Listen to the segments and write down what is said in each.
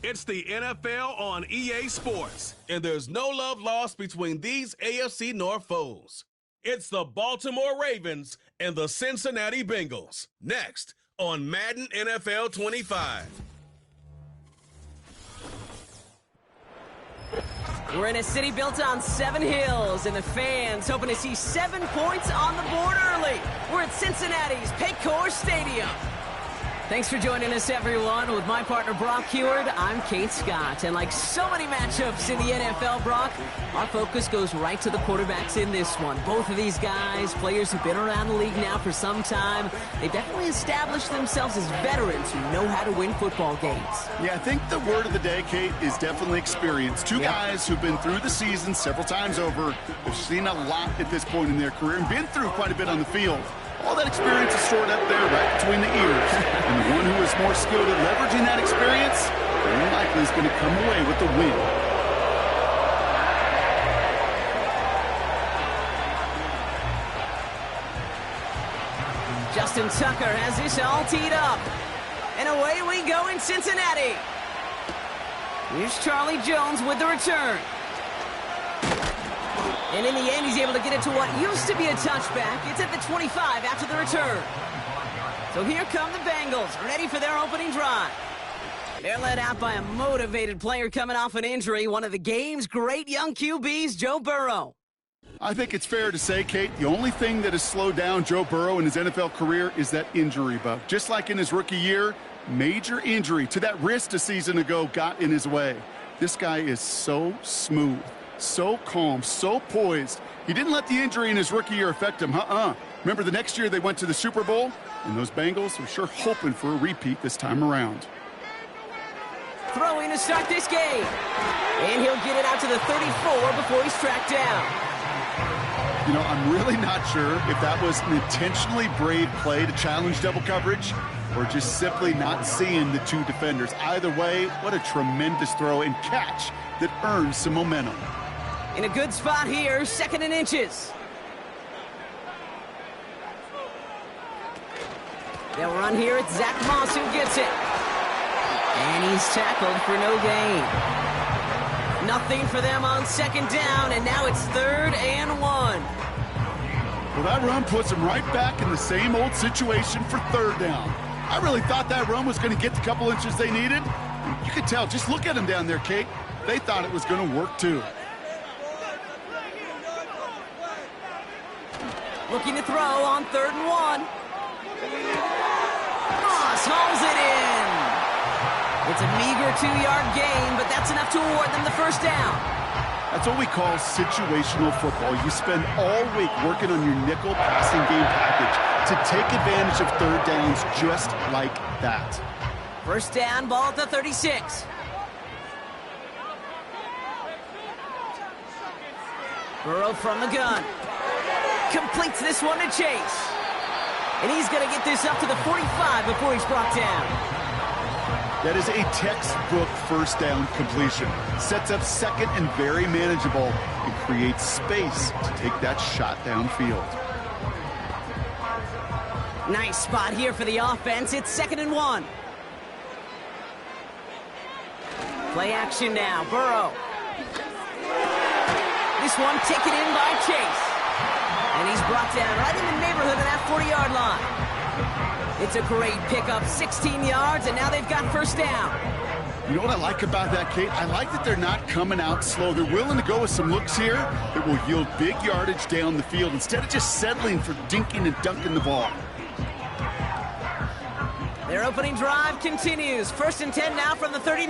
It's the NFL on EA Sports, and there's no love lost between these AFC North foes. It's the Baltimore Ravens and the Cincinnati Bengals. Next on Madden NFL 25. We're in a city built on 7 hills, and the fans hoping to see 7 points on the board early. We're at Cincinnati's Paycor Stadium. Thanks for joining us, everyone. With my partner, Brock Heward, I'm Kate Scott. And like so many matchups in the NFL, Brock, our focus goes right to the quarterbacks in this one. Both of these guys, players who've been around the league now for some time, they've definitely established themselves as veterans who know how to win football games. Yeah, I think the word of the day, Kate, is definitely experience. Two guys who've been through the season several times over, have seen a lot at this point in their career, and been through quite a bit on the field. All that experience is stored up there right between the ears. And the one who is more skilled at leveraging that experience, more likely is going to come away with the win. Justin Tucker has this all teed up. And away we go in Cincinnati. Here's Charlie Jones with the return. And in the end, he's able to get it to what used to be a touchback. It's at the 25 after the return. So here come the Bengals, ready for their opening drive. They're led out by a motivated player coming off an injury, one of the game's great young QBs, Joe Burrow. I think it's fair to say, Kate, the only thing that has slowed down Joe Burrow in his NFL career is that injury bug. Just like in his rookie year, major injury to that wrist a season ago got in his way. This guy is so smooth, so calm, so poised. He didn't let the injury in his rookie year affect him. Remember the next year they went to the Super Bowl? And those Bengals were sure hoping for a repeat this time around. Throwing to start this game. And he'll get it out to the 34 before he's tracked down. You know, I'm really not sure if that was an intentionally brave play to challenge double coverage or just simply not seeing the two defenders. Either way, what a tremendous throw and catch that earns some momentum. In a good spot here, 2nd and inches. They'll run here. It's Zach Moss who gets it. And he's tackled for no gain. Nothing for them on 2nd down, and now it's 3rd and 1. Well, that run puts them right back in the same old situation for 3rd down. I really thought that run was going to get the couple inches they needed. You could tell, just look at them down there, Kate. They thought it was going to work too. Looking to throw on 3rd and 1. Moss hauls it in. It's a meager 2-yard gain, but that's enough to award them the 1st down. That's what we call situational football. You spend all week working on your nickel passing game package to take advantage of 3rd downs just like that. 1st down, ball at the 36. Burrow from the gun. Completes this one to Chase. And he's going to get this up to the 45 before he's brought down. That is a textbook 1st down completion. Sets up 2nd and very manageable and creates space to take that shot downfield. Nice spot here for the offense. It's 2nd and 1. Play action now. Burrow. This one taken in by Chase. And he's brought down right in the neighborhood of that 40-yard line. It's a great pickup, 16 yards, and now they've got 1st down. You know what I like about that, Kate? I like that they're not coming out slow. They're willing to go with some looks here that will yield big yardage down the field instead of just settling for dinking and dunking the ball. Their opening drive continues. 1st and 10 now from the 39.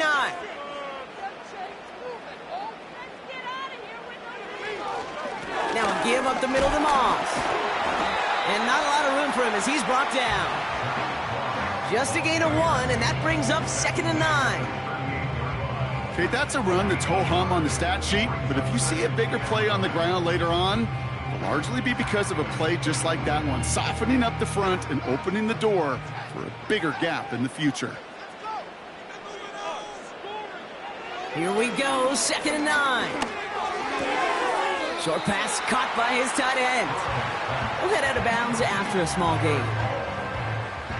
Now a give up the middle to Moss. And not a lot of room for him as he's brought down. Just a gain of 1, and that brings up 2nd and 9. Okay, that's a run that's ho-hum on the stat sheet, but if you see a bigger play on the ground later on, it'll largely be because of a play just like that one, softening up the front and opening the door for a bigger gap in the future. Here we go, 2nd and 9. Short pass caught by his tight end. We'll head out of bounds after a small gain.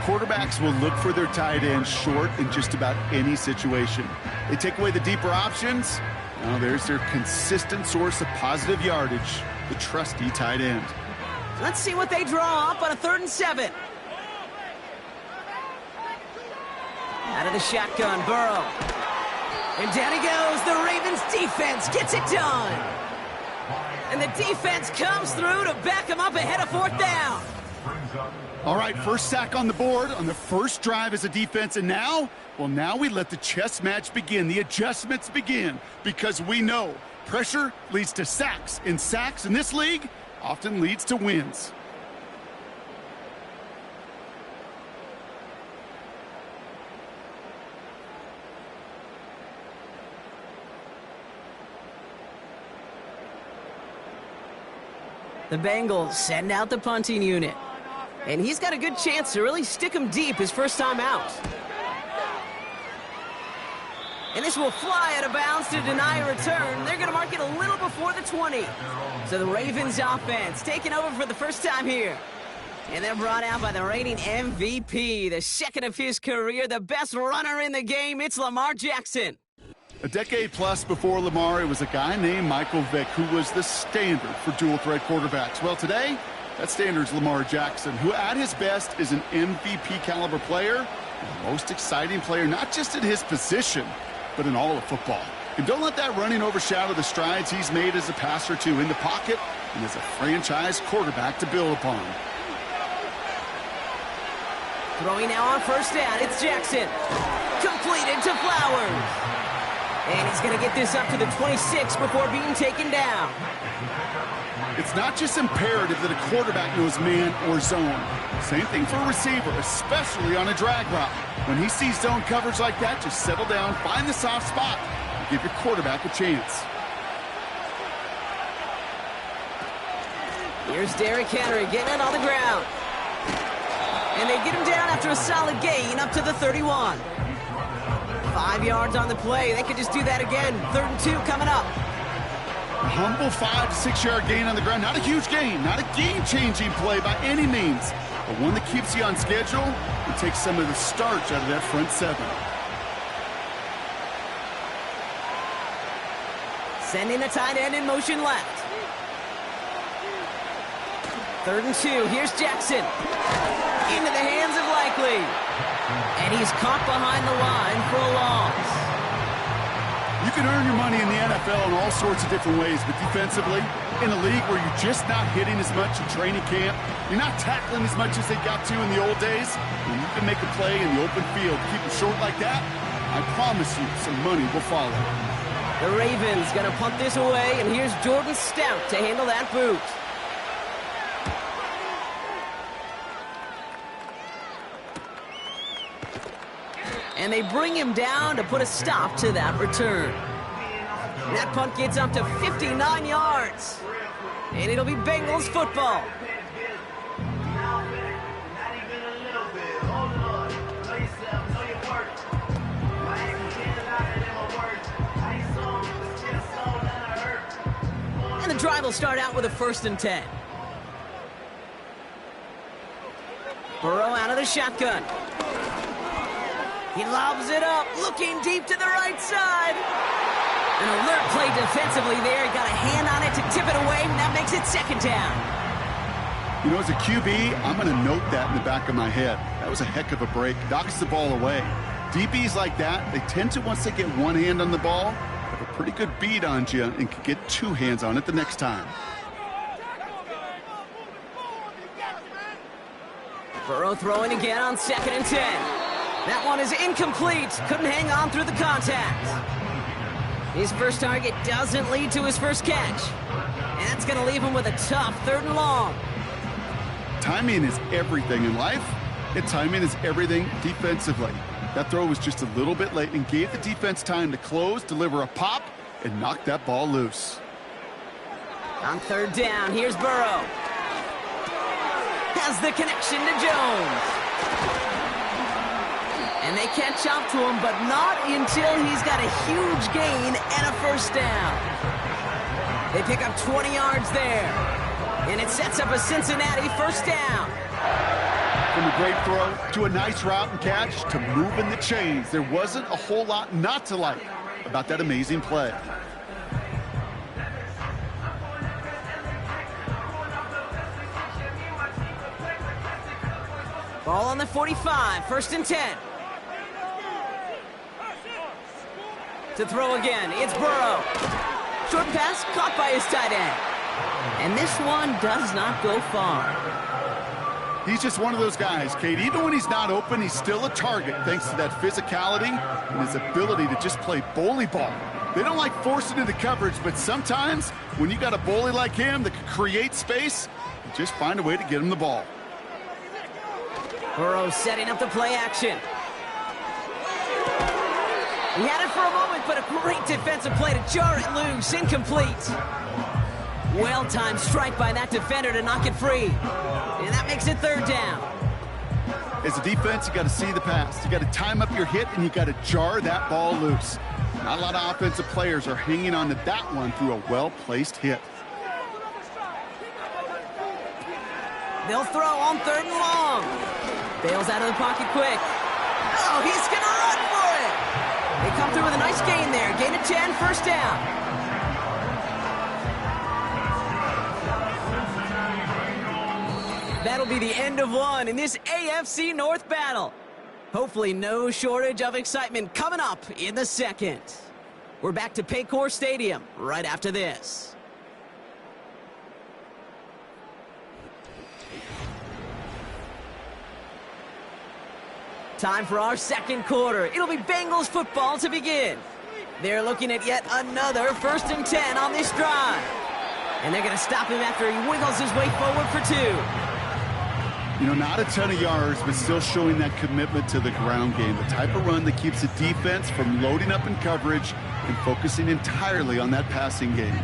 Quarterbacks will look for their tight end short in just about any situation. They take away the deeper options. Now there's their consistent source of positive yardage, the trusty tight end. Let's see what they draw up on a 3rd and 7. Out of the shotgun, Burrow. And down he goes. The Ravens defense gets it done. And the defense comes through to back him up ahead of 4th down. All right, first sack on the board on the first drive as a defense. And now, well, now we let the chess match begin. The adjustments begin because we know pressure leads to sacks. And sacks in this league often leads to wins. The Bengals send out the punting unit. And he's got a good chance to really stick him deep his first time out. And this will fly out of bounds to deny a return. They're going to mark it a little before the 20. So the Ravens offense taking over for the first time here. And they're brought out by the reigning MVP, the second of his career, the best runner in the game. It's Lamar Jackson. A decade plus before Lamar, it was a guy named Michael Vick who was the standard for dual-threat quarterbacks. Well, today, that standard is Lamar Jackson, who at his best is an MVP-caliber player, the most exciting player, not just at his position, but in all of football. And don't let that running overshadow the strides he's made as a passer, too, in the pocket and as a franchise quarterback to build upon. Throwing now on first down, it's Jackson. Completed to Flowers. And he's going to get this up to the 26 before being taken down. It's not just imperative that a quarterback knows man or zone. Same thing for a receiver, especially on a drag route. When he sees zone coverage like that, just settle down, find the soft spot, and give your quarterback a chance. Here's Derrick Henry getting it on the ground. And they get him down after a solid gain up to the 31. 5 yards on the play. They could just do that again. 3rd and 2 coming up. A humble 5 to 6 yard gain on the ground. Not a huge gain, not a game-changing play by any means, but one that keeps you on schedule and takes some of the starch out of that front 7. Sending the tight end in motion left. 3rd and 2. Here's Jackson. Into the hands of Likely. And he's caught behind the line for a loss. You can earn your money in the NFL in all sorts of different ways, but defensively, in a league where you're just not hitting as much in training camp, you're not tackling as much as they got to in the old days, when you can make a play in the open field, keep it short like that, I promise you some money will follow. The Ravens going to punt this away, and here's Jordan Stout to handle that boot. And they bring him down to put a stop to that return. That punt gets up to 59 yards. And it'll be Bengals football. And the drive will start out with a 1st and 10. Burrow out of the shotgun. He lobs it up, looking deep to the right side. An alert play defensively there. He got a hand on it to tip it away, and that makes it 2nd down. You know, as a QB, I'm going to note that in the back of my head. That was a heck of a break. Knocks the ball away. DBs like that, they tend to, once they get one hand on the ball, have a pretty good beat on you and can get 2 hands on it the next time. Burrow throwing again on 2nd and 10. That one is incomplete. Couldn't hang on through the contact. His first target doesn't lead to his first catch. And that's going to leave him with a tough 3rd and long. Timing is everything in life, and timing is everything defensively. That throw was just a little bit late and gave the defense time to close, deliver a pop, and knock that ball loose. On 3rd down, here's Burrow. Has the connection to Jones. And they catch up to him, but not until he's got a huge gain and a 1st down. They pick up 20 yards there. And it sets up a Cincinnati 1st down. From a great throw to a nice route and catch to moving the chains, there wasn't a whole lot not to like about that amazing play. Ball on the 45, 1st and 10. To throw again, it's Burrow. Short pass caught by his tight end. And this one does not go far. He's just one of those guys, Kate. Even when he's not open, he's still a target thanks to that physicality and his ability to just play bully ball. They don't like forcing into coverage, but sometimes when you got a bully like him that can create space, you just find a way to get him the ball. Burrow setting up the play action. He had it for a moment, but a great defensive play to jar it loose. Incomplete. Well-timed strike by that defender to knock it free. And that makes it 3rd down. As a defense, you got to see the pass. You got to time up your hit, and you got to jar that ball loose. Not a lot of offensive players are hanging on to that one through a well-placed hit. They'll throw on 3rd and long. Bails out of the pocket quick. Oh, he's going to run for it. They come through with a nice gain there. Gain of 10, 1st down. That'll be the end of one in this AFC North battle. Hopefully no shortage of excitement coming up in the 2nd. We're back to Paycor Stadium right after this. Time for our 2nd quarter. It'll be Bengals football to begin. They're looking at yet another 1st and 10 on this drive. And they're going to stop him after he wiggles his way forward for 2. You know, not a ton of yards, but still showing that commitment to the ground game. The type of run that keeps the defense from loading up in coverage and focusing entirely on that passing game.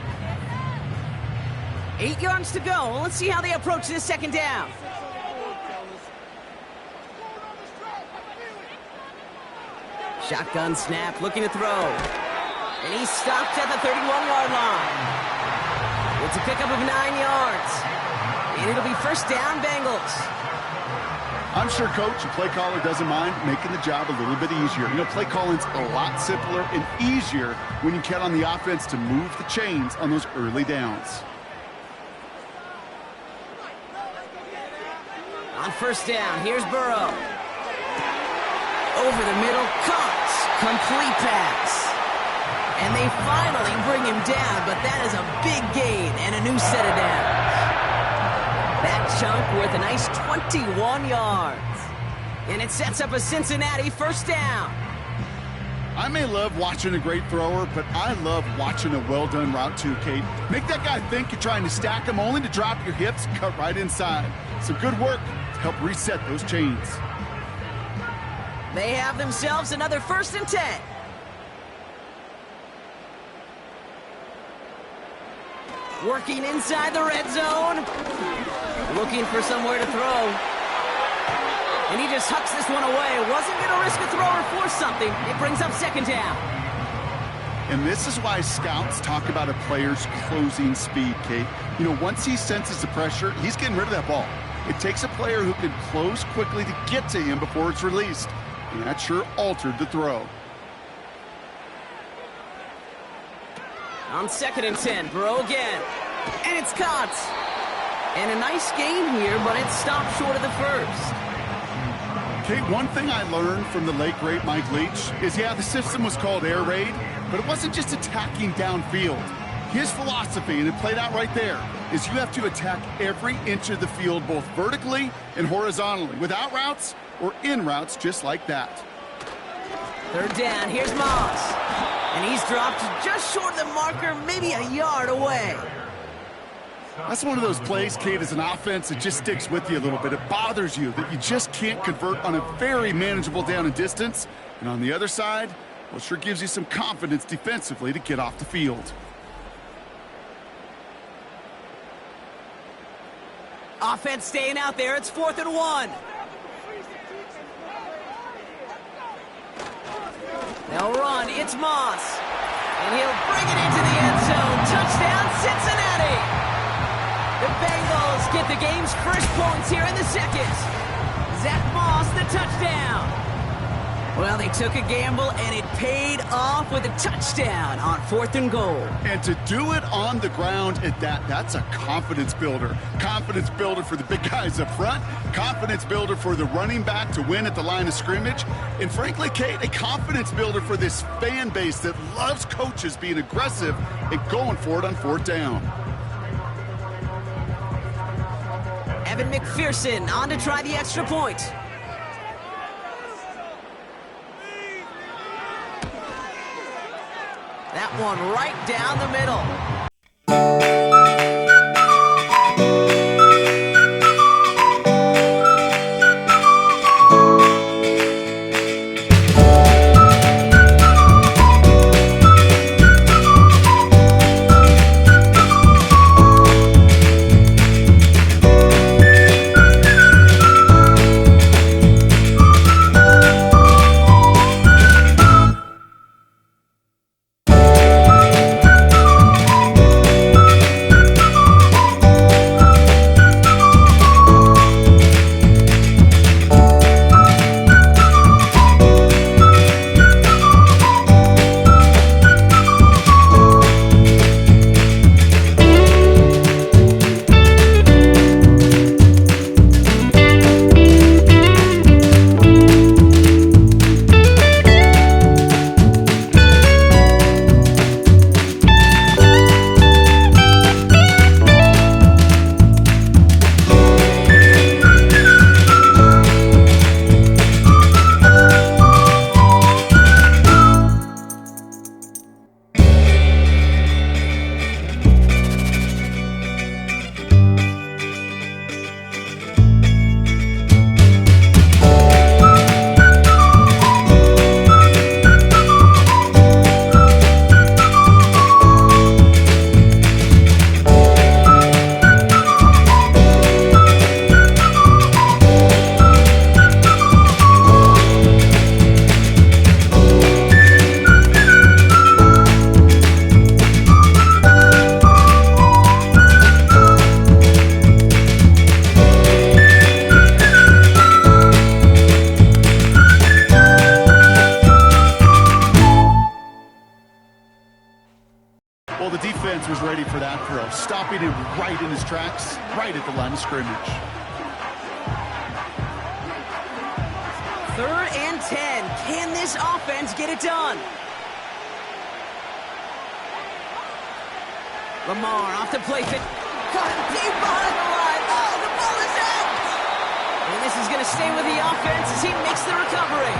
8 yards to go. Let's see how they approach this 2nd down. Shotgun snap, looking to throw. And he stopped at the 31-yard line. It's a pickup of 9 yards. And it'll be 1st down, Bengals. I'm sure coach and play caller doesn't mind making the job a little bit easier. You know, play calling's a lot simpler and easier when you count on the offense to move the chains on those early downs. On 1st down, here's Burrow. Over the middle, caught. Complete pass. And they finally bring him down, but that is a big gain and a new set of downs. That chunk worth a nice 21 yards. And it sets up a Cincinnati 1st down. I may love watching a great thrower, but I love watching a well-done route too, Kate. Make that guy think you're trying to stack him only to drop your hips, cut right inside. Some good work to help reset those chains. They have themselves another 1st and 10. Working inside the red zone. Looking for somewhere to throw. And he just hucks this one away. Wasn't going to risk a throw or force something. It brings up 2nd down. And this is why scouts talk about a player's closing speed, Kate. You know, once he senses the pressure, he's getting rid of that ball. It takes a player who can close quickly to get to him before it's released. And that sure altered the throw. On 2nd and 10, Burrow again. And it's caught. And a nice gain here, but it stopped short of the 1st. Kate, one thing I learned from the late, great Mike Leach is, yeah, the system was called air raid, but it wasn't just attacking downfield. His philosophy, and it played out right there, is you have to attack every inch of the field, both vertically and horizontally, without routes or in routes just like that. 3rd down, here's Moss. And he's dropped just short of the marker, maybe a yard away. That's one of those plays, Kate, as an offense that just sticks with you a little bit. It bothers you that you just can't convert on a very manageable down and distance. And on the other side, well, it sure gives you some confidence defensively to get off the field. Offense staying out there. It's 4th and 1. They'll run. It's Moss. And he'll bring it into the end zone. Touchdown, Cincinnati. The Bengals get the game's first points here in the 2nd. Zach Moss, the touchdown. Well, they took a gamble, and it paid off with a touchdown on 4th and goal. And to do it on the ground at that's a confidence builder. Confidence builder for the big guys up front. Confidence builder for the running back to win at the line of scrimmage. And frankly, Kate, a confidence builder for this fan base that loves coaches being aggressive and going for it on 4th down. Evan McPherson on to try the extra point. That one right down the middle. Well, the defense was ready for that throw, stopping him right in his tracks, right at the line of scrimmage. 3rd and 10. Can this offense get it done? Lamar off the play fit. Caught him deep behind the line. Oh, the ball is out! And this is going to stay with the offense as he makes the recovery.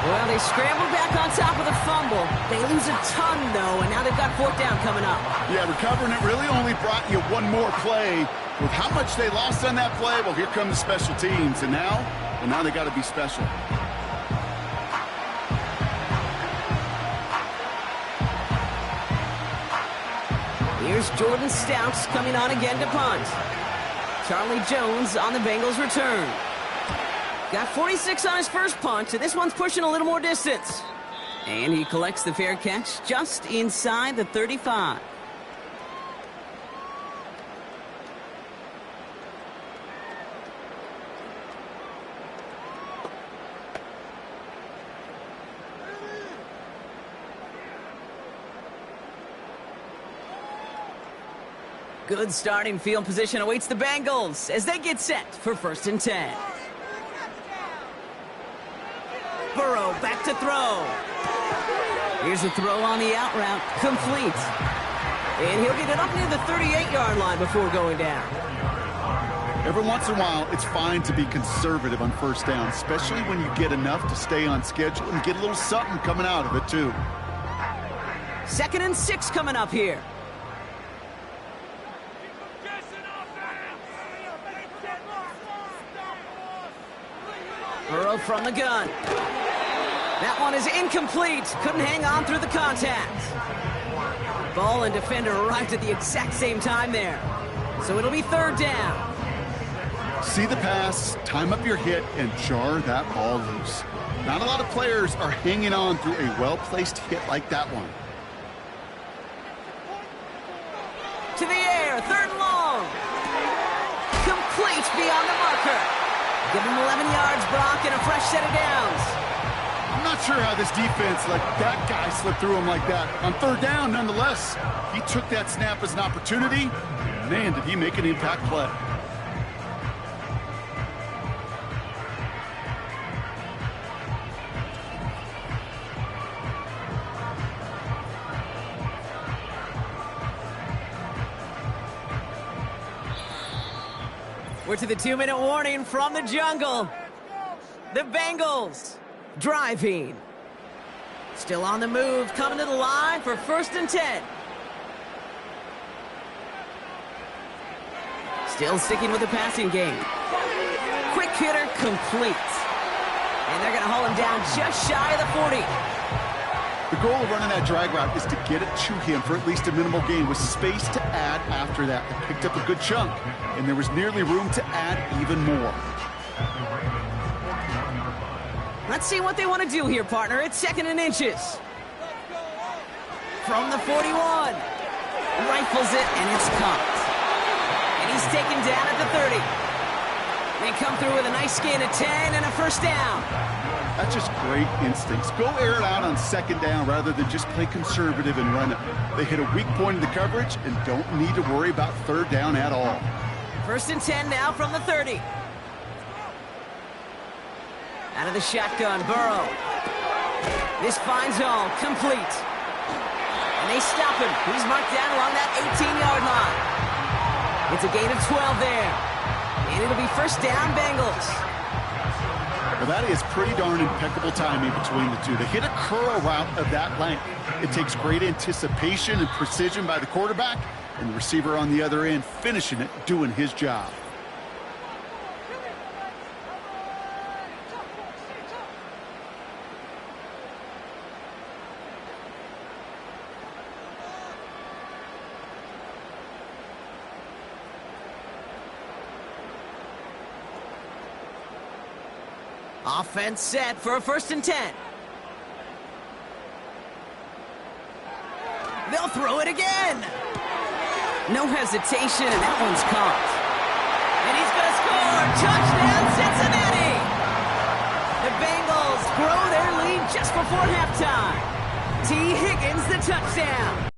Well, they scrambled back on top of the fumble. They lose a ton, though, and now they've got 4th down coming up. Yeah, recovering it really only brought you one more play. With how much they lost on that play, well, here come the special teams. And now they got to be special. Here's Jordan Stouts coming on again to punt. Charlie Jones on the Bengals return. Got 46 on his first punt, so this one's pushing a little more distance. And he collects the fair catch just inside the 35. Good starting field position awaits the Bengals as they get set for 1st and 10. Burrow back to throw. Here's a throw on the out route, complete. And he'll get it up near the 38-yard line before going down. Every once in a while, it's fine to be conservative on 1st down, especially when you get enough to stay on schedule and get a little something coming out of it, too. 2nd and 6 coming up here. Burrow from the gun. That one is incomplete. Couldn't hang on through the contact. Ball and defender arrived at the exact same time there. So it'll be 3rd down. See the pass, time up your hit, and jar that ball loose. Not a lot of players are hanging on through a well-placed hit like that one. To the air, 3rd and long. Complete beyond the marker. Give him 11 yards, Brock, and a fresh set of downs. I'm not sure how this defense let that guy slip through him like that. On third down, nonetheless, he took that snap as an opportunity. Man, did he make an impact play. We're to the 2-minute warning from the jungle. The Bengals driving. Still on the move, coming to the line for 1st and 10. Still sticking with the passing game. Quick hitter complete. And they're going to hold him down just shy of the 40. The goal of running that drag route is to get it to him for at least a minimal gain with space to add after that. They picked up a good chunk, and there was nearly room to add even more. Let's see what they want to do here, partner. It's 2nd and inches. From the 41. Rifles it, and it's caught. And he's taken down at the 30. They come through with a nice gain of 10 and a 1st down. That's just great instincts. Go air it out on 2nd down rather than just play conservative and run it. They hit a weak point in the coverage and don't need to worry about 3rd down at all. 1st and 10 now from the 30. Out of the shotgun, Burrow. This finds all, complete. And they stop him. He's marked down along that 18-yard line. It's a gain of 12 there. And it'll be 1st down, Bengals. Well, that is pretty darn impeccable timing between the two. They hit a curl route of that length. It takes great anticipation and precision by the quarterback, and the receiver on the other end finishing it, doing his job. Offense set for a 1st and 10. They'll throw it again. No hesitation, and that one's caught. And he's going to score. Touchdown, Cincinnati. The Bengals grow their lead just before halftime. T. Higgins, the touchdown.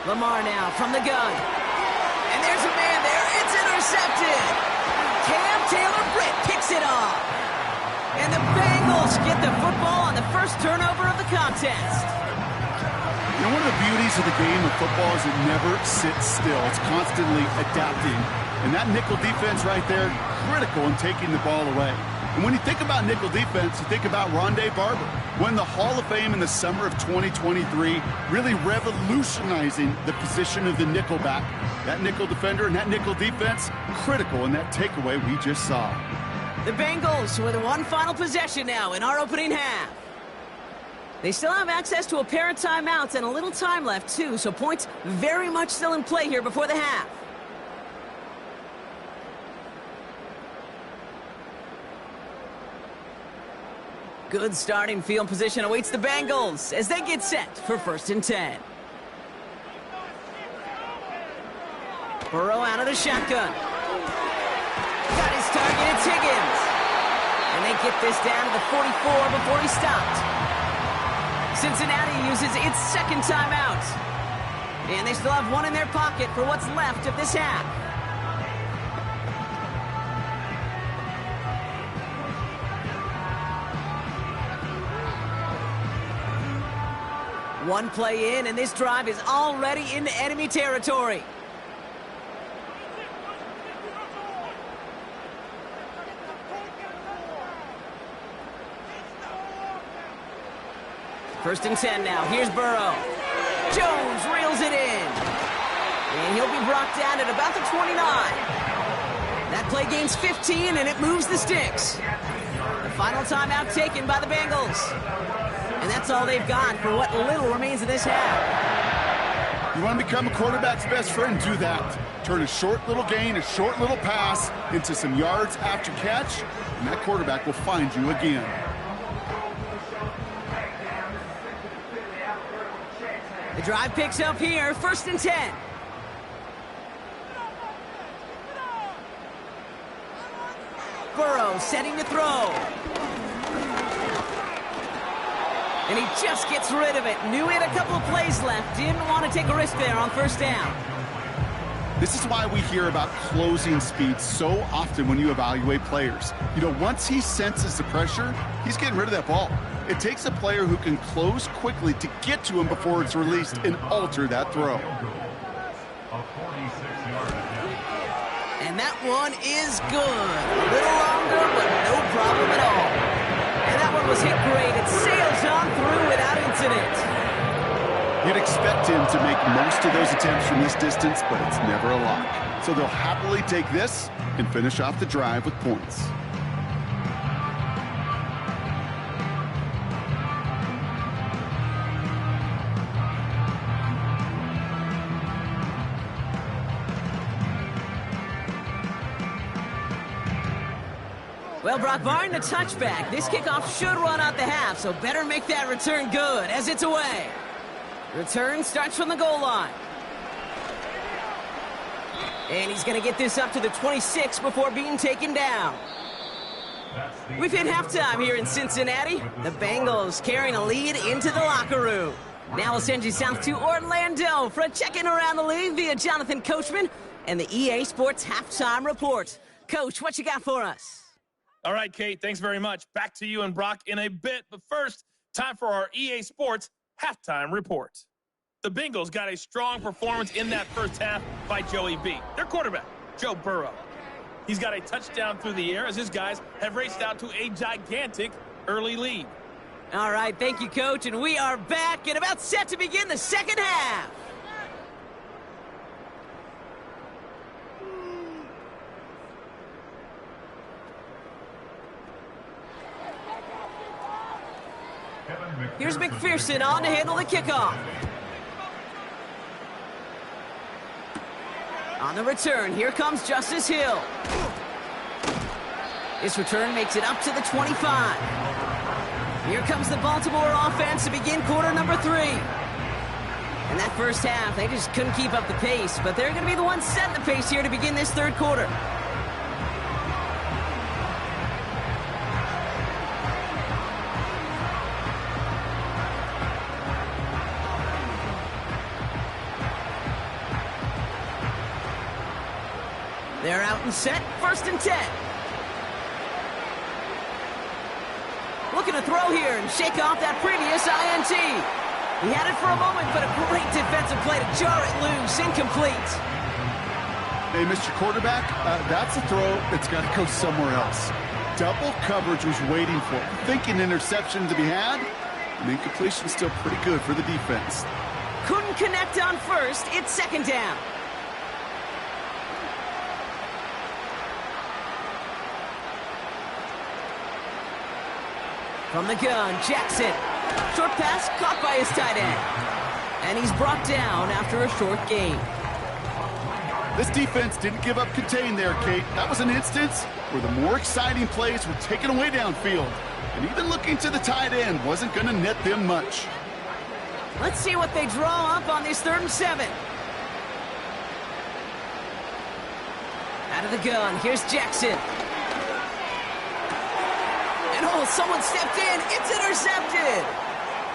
Lamar now from the gun. And there's a man there. It's intercepted. Cam Taylor-Britt picks it off. And the Bengals get the football on the first turnover of the contest. You know, one of the beauties of the game of football is it never sits still. It's constantly adapting. And that nickel defense right there, critical in taking the ball away. And when you think about nickel defense, you think about Rondé Barber, won the Hall of Fame in the summer of 2023, really revolutionizing the position of the nickelback. That nickel defender and that nickel defense, critical in that takeaway we just saw. The Bengals with one final possession now in our opening half. They still have access to a pair of timeouts and a little time left, too, so points very much still in play here before the half. Good starting field position awaits the Bengals as they get set for 1st and 10. Burrow out of the shotgun. Got his target, it's Higgins. And they get this down to the 44 before he stopped. Cincinnati uses its second timeout. And they still have one in their pocket for what's left of this half. One play in, and this drive is already into enemy territory. First and 10 now. Here's Burrow. Jones reels it in. And he'll be brought down at about the 29. That play gains 15, and it moves the sticks. The final timeout taken by the Bengals. And that's all they've got for what little remains of this half. You want to become a quarterback's best friend? Do that. Turn a short little gain, a short little pass into some yards after catch, and that quarterback will find you again. The drive picks up here, 1st and 10. Burrow setting to throw. And he just gets rid of it. Knew he had a couple of plays left. Didn't want to take a risk there on 1st down. This is why we hear about closing speed so often when you evaluate players. You know, once he senses the pressure, he's getting rid of that ball. It takes a player who can close quickly to get to him before it's released and alter that throw. And that one is good. A little longer, but no problem at all. And that one was hit great. It sails on through without incident. You'd expect him to make most of those attempts from this distance, but it's never a lock. So they'll happily take this and finish off the drive with points. Well, Brock, barring the touchback, this kickoff should run out the half, so better make that return good as it's away. Return starts from the goal line. And he's going to get this up to the 26 before being taken down. We've hit halftime here in Cincinnati. The Bengals carrying a lead into the locker room. Now we'll send you south to Orlando for a check-in around the league via Jonathan Coachman and the EA Sports Halftime Report. Coach, what you got for us? All right, Kate, thanks very much. Back to you and Brock in a bit. But first, time for our EA Sports Halftime Report. The Bengals got a strong performance in that first half by Joey B. Their quarterback, Joe Burrow. He's got a touchdown through the air as his guys have raced out to a gigantic early lead. All right, thank you, Coach. And we are back and about set to begin the second half. Here's McPherson on to handle the kickoff. On the return, here comes Justice Hill. This return makes it up to the 25. Here comes the Baltimore offense to begin quarter number 3. In that first half, they just couldn't keep up the pace, but they're going to be the ones setting the pace here to begin this third quarter. They're out and set, 1st and 10. Looking to throw here and shake off that previous INT. He had it for a moment, but a great defensive play to jar it loose, incomplete. Hey, Mr. Quarterback, that's a throw that's got to go somewhere else. Double coverage was waiting for it. Thinking interception to be had, and incompletion still pretty good for the defense. Couldn't connect on 1st, it's 2nd down. From the gun, Jackson. Short pass caught by his tight end. And he's brought down after a short gain. This defense didn't give up contain there, Kate. That was an instance where the more exciting plays were taken away downfield. And even looking to the tight end wasn't going to net them much. Let's see what they draw up on this 3rd and 7. Out of the gun, here's Jackson. And oh, someone stepped in. It's intercepted.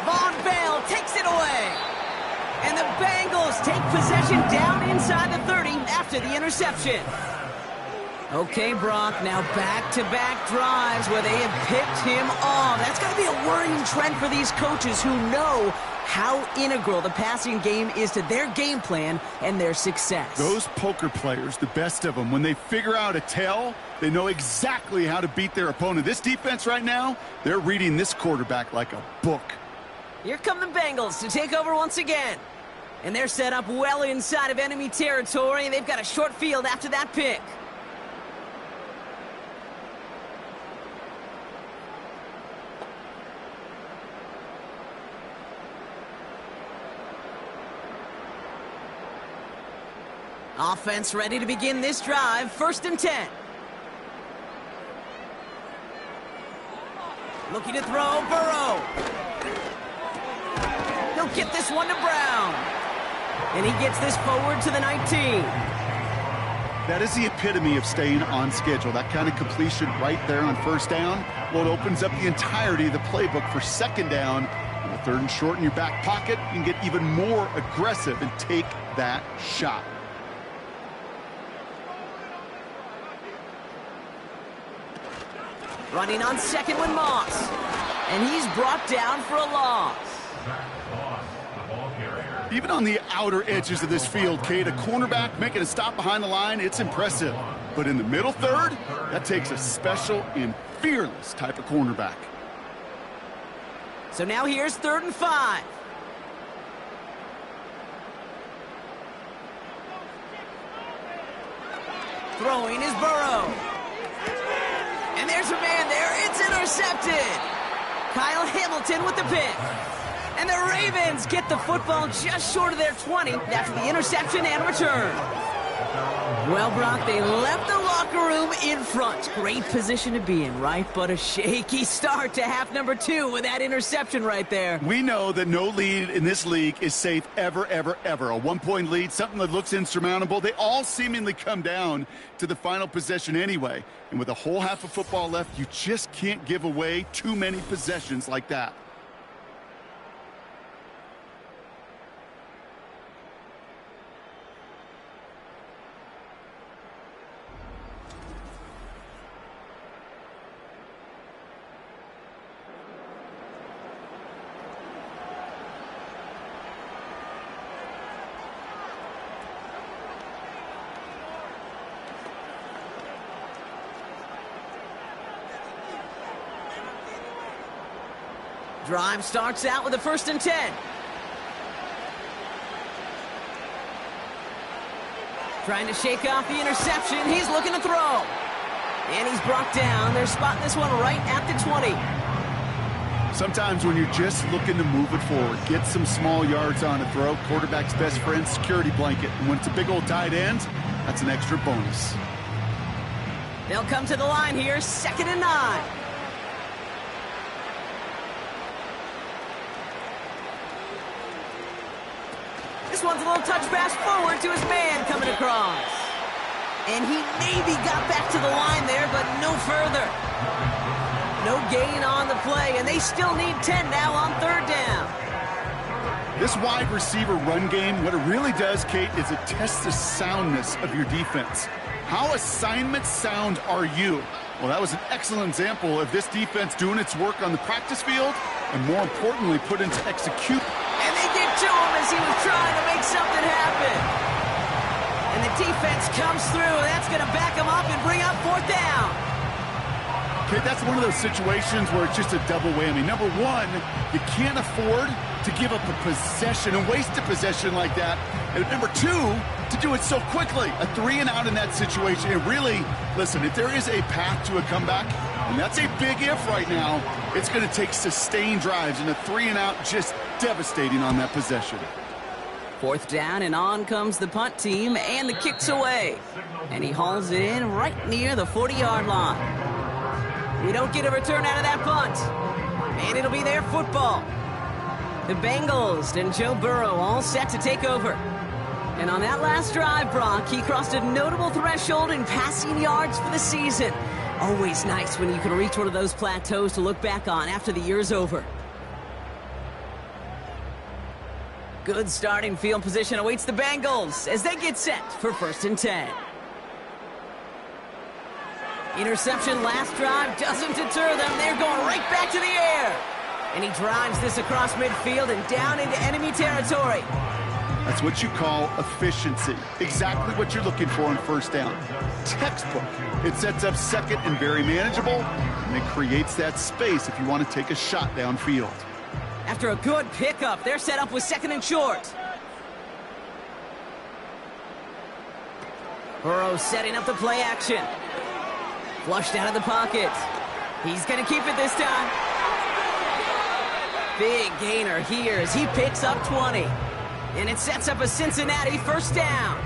Von Bell takes it away. And the Bengals take possession down inside the 30 after the interception. Okay, Brock, now back-to-back drives where they have picked him off. That's got to be a worrying trend for these coaches who know how integral the passing game is to their game plan and their success. Those poker players, the best of them, when they figure out a tell, they know exactly how to beat their opponent. This defense right now, they're reading this quarterback like a book. Here come the Bengals to take over once again. And they're set up well inside of enemy territory. They've got a short field after that pick. Offense ready to begin this drive, 1st and 10. Looking to throw, Burrow. He'll get this one to Brown. And he gets this forward to the 19. That is the epitome of staying on schedule. That kind of completion right there on 1st down. Well, it opens up the entirety of the playbook for 2nd down. On the 3rd and short in your back pocket, you can get even more aggressive and take that shot. Running on 2nd with Moss. And he's brought down for a loss. Even on the outer edges of this field, Kate, a cornerback making a stop behind the line, it's impressive. But in the middle 3rd, that takes a special and fearless type of cornerback. So now here's 3rd and 5. Throwing is Burrow. And there's a man there. It's intercepted. Kyle Hamilton with the pick. And the Ravens get the football just short of their 20 after the interception and return. Well, Brock, they left the locker room in front. Great position to be in, right? But a shaky start to half number 2 with that interception right there. We know that no lead in this league is safe ever, ever, ever. A 1-point lead, something that looks insurmountable. They all seemingly come down to the final possession anyway. And with a whole half of football left, you just can't give away too many possessions like that. Drive starts out with a 1st and 10. Trying to shake off the interception. He's looking to throw. And he's brought down. They're spotting this one right at the 20. Sometimes when you're just looking to move it forward, get some small yards on a throw, quarterback's best friend, security blanket. And when it's a big old tight end, that's an extra bonus. They'll come to the line here, 2nd and 9. This one's a little touch pass forward to his man coming across. And he maybe got back to the line there, but no further. No gain on the play, and they still need 10 now on 3rd down. This wide receiver run game, what it really does, Kate, is it tests the soundness of your defense. How assignment sound are you? Well, that was an excellent example of this defense doing its work on the practice field and, more importantly, put into execute. And they get to him as he was trying to make something happen. And the defense comes through. That's going to back him up and bring up 4th down. Okay, that's one of those situations where it's just a double whammy. Number one, you can't afford to give up a possession and waste a possession like that. And number two, to do it so quickly. A 3-and-out in that situation. And really, listen, if there is a path to a comeback, and that's a big if right now, it's going to take sustained drives, and a 3-and-out just devastating on that possession. 4th down, and on comes the punt team, and the kick's away. And he hauls it in right near the 40-yard line. We don't get a return out of that punt. And it'll be their football. The Bengals and Joe Burrow all set to take over. And on that last drive, Brock, he crossed a notable threshold in passing yards for the season. Always nice when you can reach one of those plateaus to look back on after the year's over. Good starting field position awaits the Bengals as they get set for 1st and 10. Interception last drive doesn't deter them. They're going right back to the air. And he drives this across midfield and down into enemy territory. That's what you call efficiency. Exactly what you're looking for on 1st down. Textbook. It sets up 2nd and very manageable, and it creates that space if you want to take a shot downfield. After a good pickup, they're set up with 2nd and short. Burrow setting up the play action. Flushed out of the pocket. He's going to keep it this time. Big gainer here as he picks up 20. And it sets up a Cincinnati 1st down.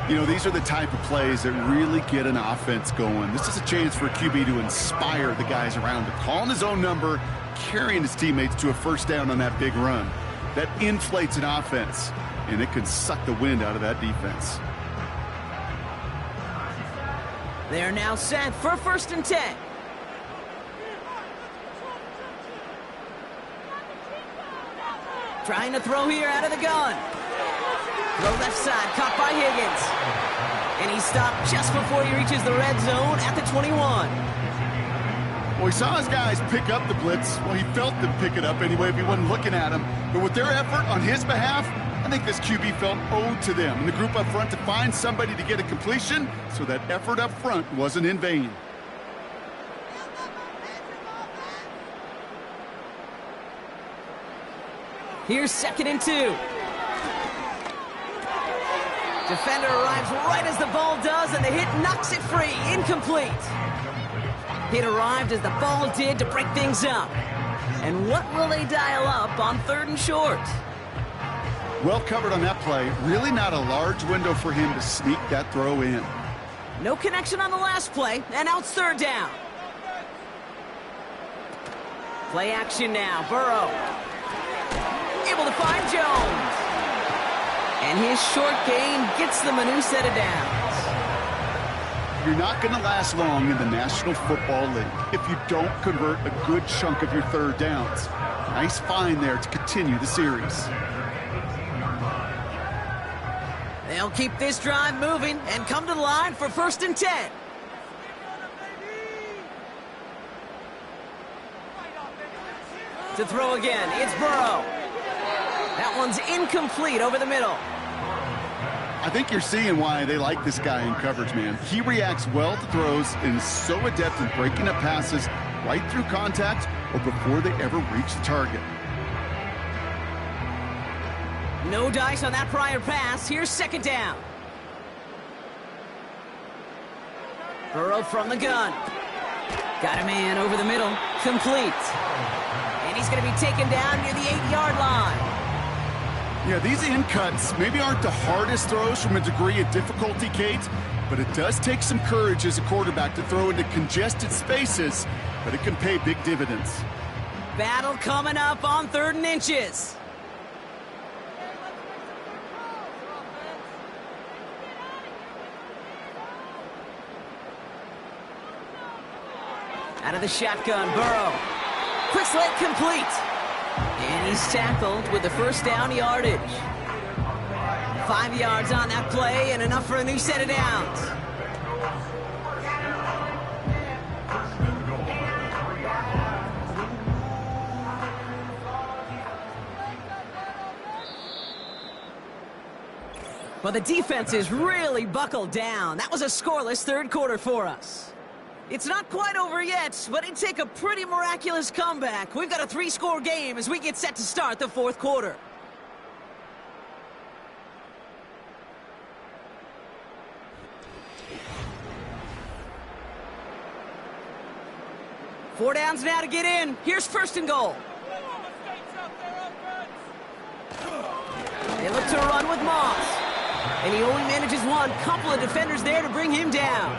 You know, these are the type of plays that really get an offense going. This is a chance for a QB to inspire the guys around him. Calling his own number, carrying his teammates to a 1st down on that big run. That inflates an offense, and it can suck the wind out of that defense. They're now set for 1st and 10. Trying to throw here out of the gun. Throw left side, caught by Higgins. And he stopped just before he reaches the red zone at the 21. Well, he saw his guys pick up the blitz. Well, he felt them pick it up anyway if he wasn't looking at him. But with their effort on his behalf, I think this QB felt owed to them and the group up front to find somebody to get a completion, so that effort up front wasn't in vain. Here's 2nd and 2. Defender arrives right as the ball does, and the hit knocks it free. Incomplete. Hit arrived as the ball did to break things up. And what will they dial up on 3rd and short? Well covered on that play. Really not a large window for him to sneak that throw in. No connection on the last play, and now it's 3rd down. Play action now. Burrow able to find Jones. And his short gain gets them a new set of downs. You're not going to last long in the National Football League if you don't convert a good chunk of your 3rd downs. Nice find there to continue the series. They'll keep this drive moving and come to the line for 1st and 10. To throw again, it's Burrow. That one's incomplete over the middle. I think you're seeing why they like this guy in coverage, man. He reacts well to throws and is so adept at breaking up passes right through contact or before they ever reach the target. No dice on that prior pass. Here's 2nd down. Burrow from the gun. Got a man over the middle. Complete. And he's going to be taken down near the 8-yard line. Yeah, these in cuts maybe aren't the hardest throws from a degree of difficulty, Kate, but it does take some courage as a quarterback to throw into congested spaces, but it can pay big dividends. Battle coming up on 3rd and inches. Out of the shotgun, Burrow. Quick slant complete. And he's tackled with the first down yardage. 5 yards on that play and enough for a new set of downs. Well, the defense is really buckled down. That was a scoreless third quarter for us. It's not quite over yet, but it'd take a pretty miraculous comeback. We've got a 3-score game as we get set to start the fourth quarter. Four downs now to get in. Here's first and goal. They look to run with Moss. And he only manages one. Couple of defenders there to bring him down.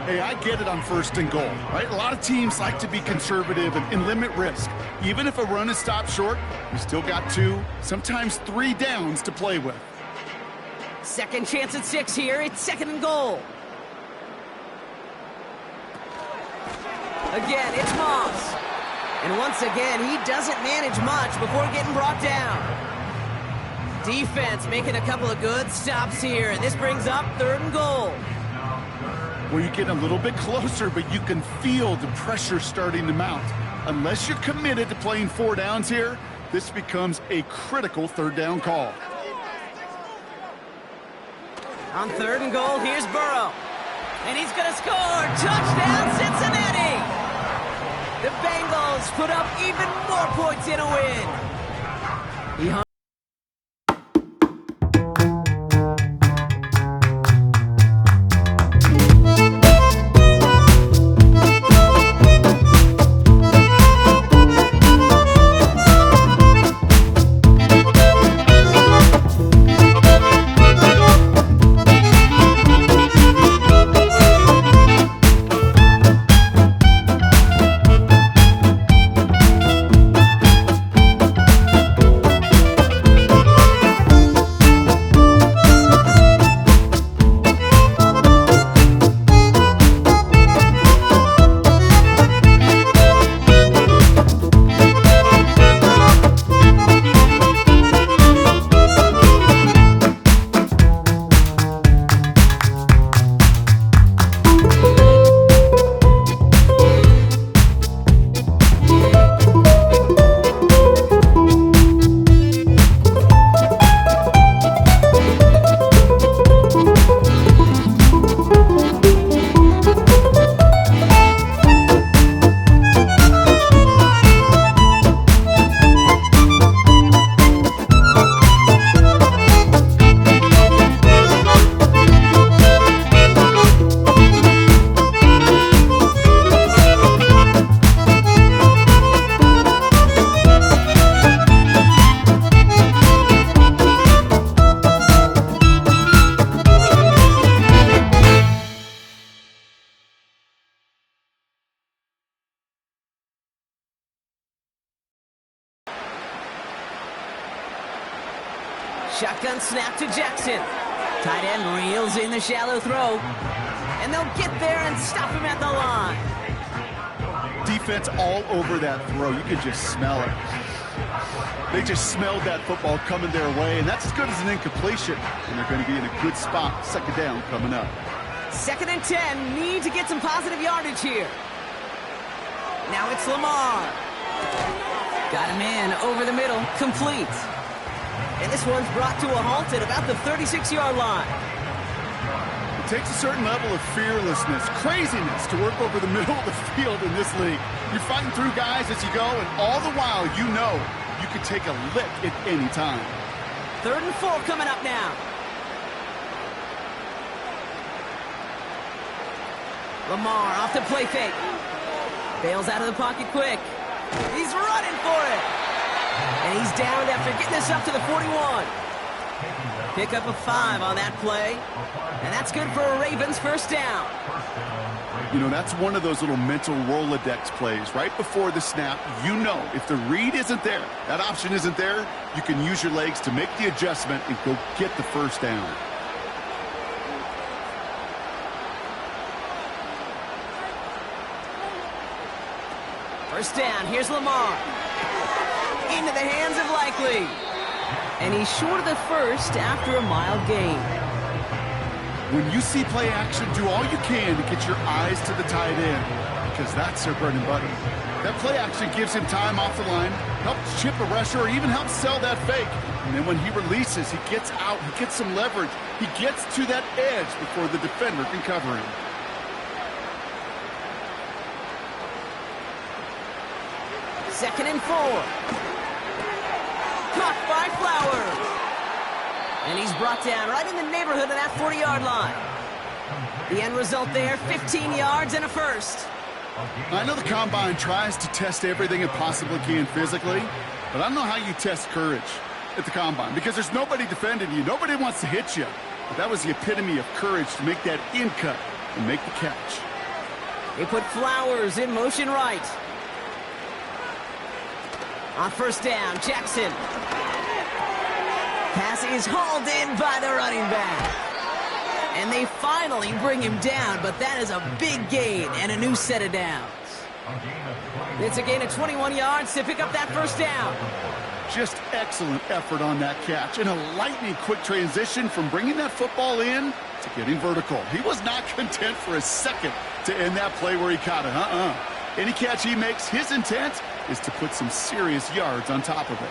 Hey, I get it on first and goal, right? A lot of teams like to be conservative and limit risk. Even if a run is stopped short, you still got 2, sometimes 3 downs to play with. Second chance at 6 here. It's second and goal. Again, it's Moss. And once again, he doesn't manage much before getting brought down. Defense making a couple of good stops here, and this brings up third and goal. Well, you get a little bit closer, but you can feel the pressure starting to mount. Unless you're committed to playing 4 downs here, this becomes a critical third down call. On third and goal, here's Burrow. And he's going to score. Touchdown, Cincinnati! The Bengals put up even more points in a win. He hung shotgun snap to Jackson. Tight end reels in the shallow throw. And they'll get there and stop him at the line. Defense all over that throw. You could just smell it. They just smelled that football coming their way, and that's as good as an incompletion. And they're going to be in a good spot. Second down coming up. Second and 10. Need to get some positive yardage here. Now it's Lamar. Got him in over the middle. Complete. And this one's brought to a halt at about the 36-yard line. It takes a certain level of fearlessness, craziness to work over the middle of the field in this league. You're fighting through guys as you go, and all the while you know you could take a lick at any time. Third and 4 coming up now. Lamar off the play fake. Bails out of the pocket quick. He's running for it. And he's down after getting this up to the 41. Pick up a 5 on that play. And that's good for a Ravens first down. You know, that's one of those little mental Rolodex plays. Right before the snap, you know if the read isn't there, that option isn't there, you can use your legs to make the adjustment and go get the first down. First down, here's Lamar. into the hands of Likely. And he's short of the first after a mild gain. When you see play action, do all you can to get your eyes to the tight end, because that's their bread and butter. That play action gives him time off the line, helps chip a rusher, or even helps sell that fake. And then when he releases, he gets out, he gets some leverage. He gets to that edge before the defender can cover him. Second and 4. Caught by Flowers. And he's brought down right in the neighborhood of that 40-yard line. The end result there, 15 yards and a first. I know the Combine tries to test everything it possibly can physically, but I don't know how you test courage at the Combine, because there's nobody defending you. Nobody wants to hit you. But that was the epitome of courage to make that in cut and make the catch. They put Flowers in motion right. On first down, Jackson. Pass is hauled in by the running back. And they finally bring him down, but that is a big gain and a new set of downs. It's a gain of 21 yards to pick up that first down. Just excellent effort on that catch, and a lightning quick transition from bringing that football in to getting vertical. He was not content for a second to end that play where he caught it. Any catch he makes, his intent is to put some serious yards on top of it.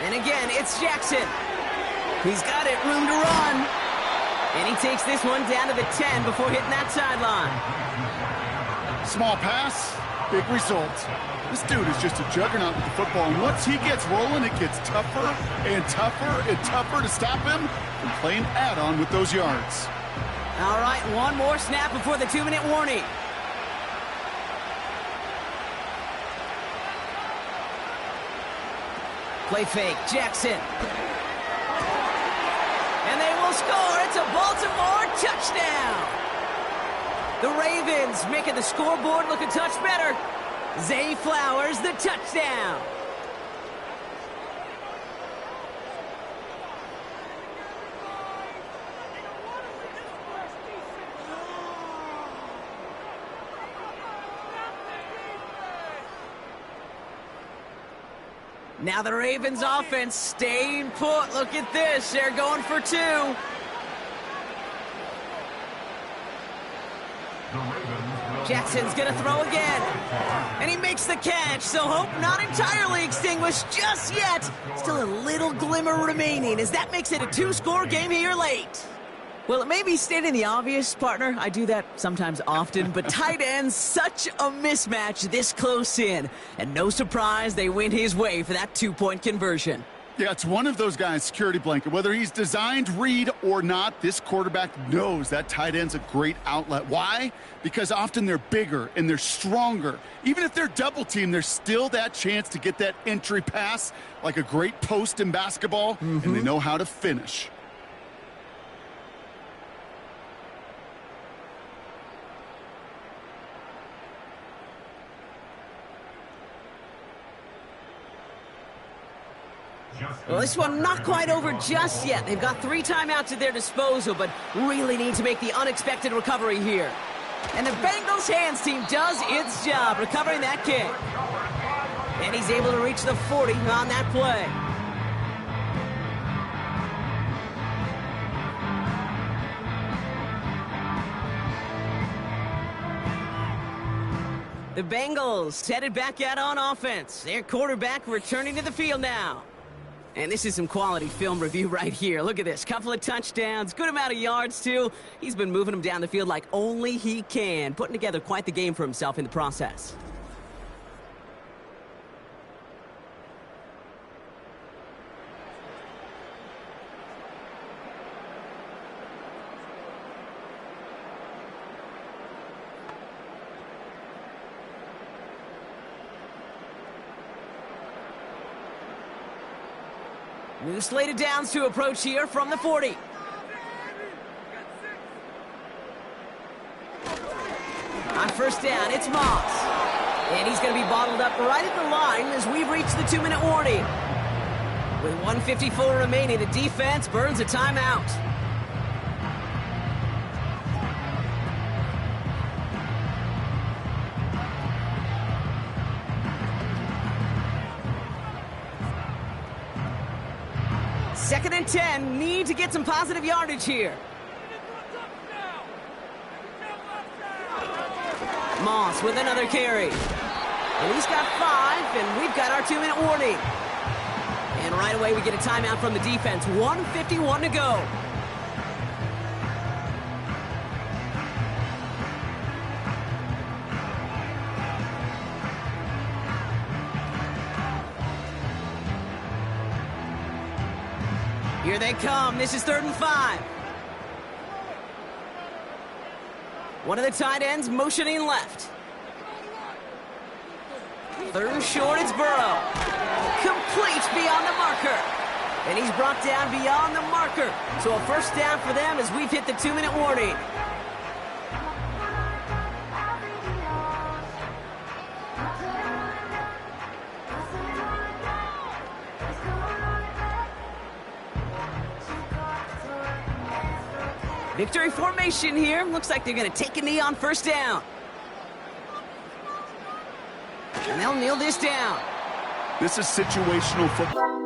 And again, it's Jackson. He's got it, room to run. And he takes this one down to the 10 before hitting that sideline. Small pass, big result. This dude is just a juggernaut with the football, and once he gets rolling, it gets tougher and tougher and tougher to stop him from playing add-on with those yards. All right, one more snap before the 2-minute warning. Play fake, Jackson. And they will score. It's a Baltimore touchdown. The Ravens making the scoreboard look a touch better. Zay Flowers, the touchdown. Now the Ravens offense staying put. Look at this. They're going for 2. Jackson's going to throw again. And he makes the catch, so hope not entirely extinguished just yet. Still a little glimmer remaining as that makes it a 2-score game here late. Well, it may be stating the obvious, partner. I do that sometimes often, but tight ends, such a mismatch this close in. And no surprise, they went his way for that 2-point conversion. Yeah, it's one of those guys' security blanket. Whether he's designed read or not, this quarterback knows that tight end's a great outlet. Why? Because often they're bigger and they're stronger. Even if they're double teamed, there's still that chance to get that entry pass like a great post in basketball, and they know how to finish. Well, this one not quite over just yet. They've got 3 timeouts at their disposal, but really need to make the unexpected recovery here. And the Bengals hands team does its job recovering that kick. And he's able to reach the 40 on that play. The Bengals headed back out on offense. Their quarterback returning to the field now. And this is some quality film review right here. Look at this. Couple of touchdowns. Good amount of yards, too. He's been moving them down the field like only he can. Putting together quite the game for himself in the process. New slated downs to approach here from the 40. On first down, it's Moss. And he's going to be bottled up right at the line as we've reached the 2-minute warning. With 1:54 remaining, the defense burns a timeout. 2nd and 10. Need to get some positive yardage here. Moss with another carry. And he's got 5, and we've got our 2-minute warning. And right away we get a timeout from the defense. 1:51 to go. Here they come. This is 3rd and 5. One of the tight ends motioning left. 3rd and short, it's Burrow. Complete beyond the marker. And he's brought down beyond the marker. So a 1st down for them as we've hit the 2-minute warning. Victory formation here. Looks like they're going to take a knee on 1st down. And they'll kneel this down. This is situational football.